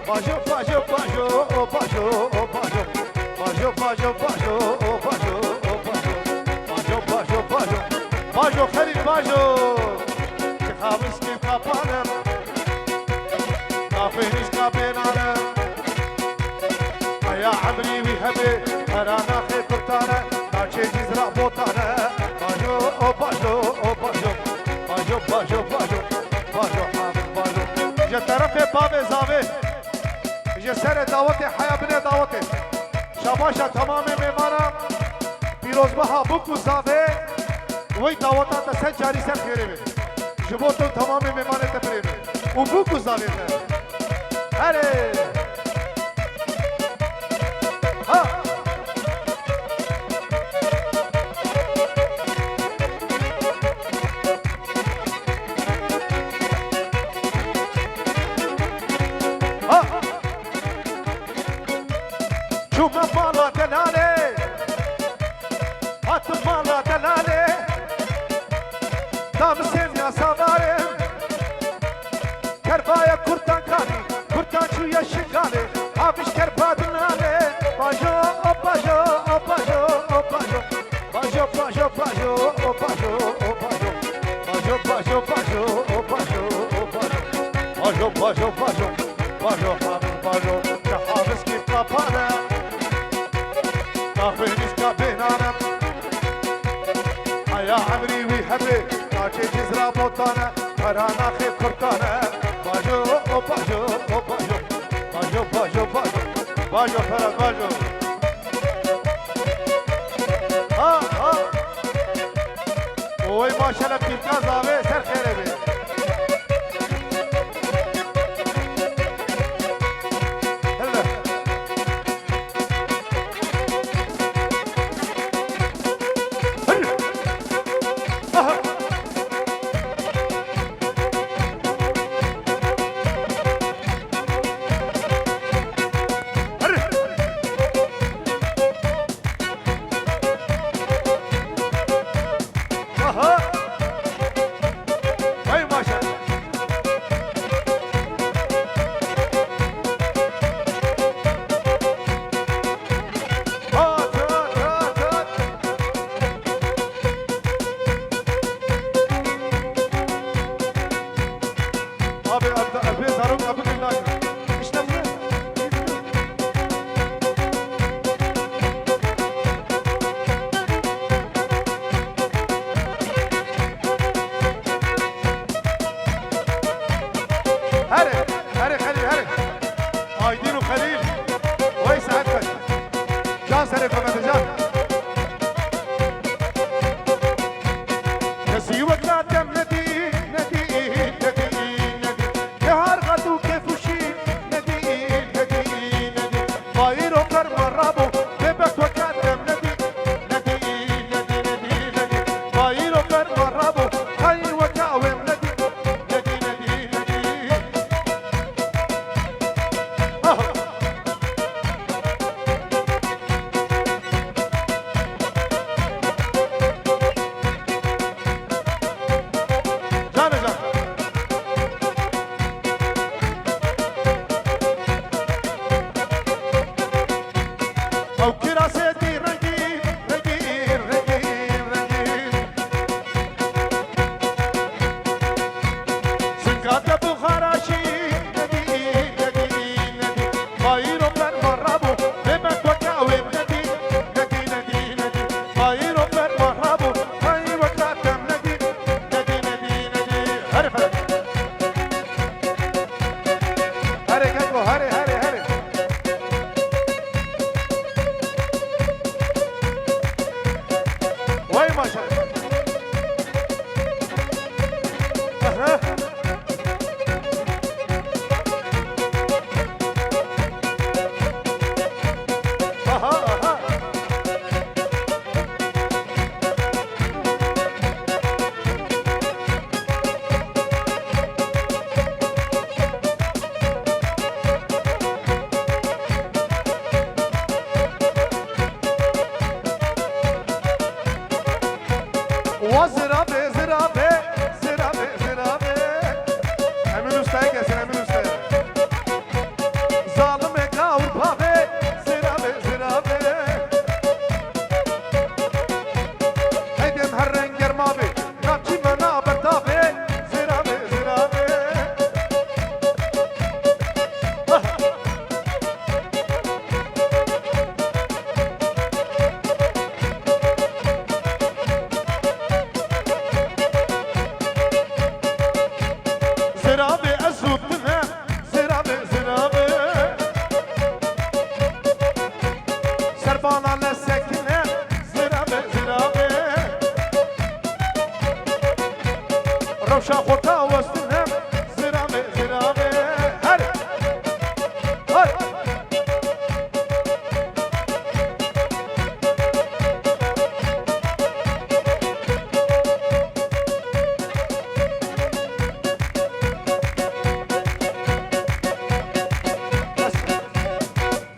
باجو باجو باجو باجو باجو باجو باجو باجو باجو باجو باجو باجو باجو خليل باجو تخابس كيف كابانم كافينيش كابينانم يا عمري ويهبي انا خي كرتانه ناچي جزرا بوتانه باجو باجو باجو باجو باجو باجو باجو حامد باجو جا طرف باب زاوي جا سر دعوت حياه بن دعوت شاباشا تمام مهمانا پیروز بها بوکو زاوي وही दावता तसे जारी सर खेरे में जुबो तो तमाम मेहमाने तपरे में उबू गुजारे में अरे हाँ हाँ चुमा माला दलाले हाथ माला दलाले دام سيميا سوارم کربایا kurtan kani kurtan çuya şikale abiş kerbadınale bajo o bajo o bajo o bajo bajo bajo bajo o bajo o bajo bajo bajo bajo o bajo o bajo bajo bajo bajo bajo kahves ki kapana kahveniz kabinana ya amri wi habi ناچه جزرا بوتانه کرانا خیب کرتانه باجو او باجو او باجو باجو باجو باجو باجو فرد باجو ها ها اوی ماشالله پیرکا زاوه سر خیره بی روشا خوتا وستر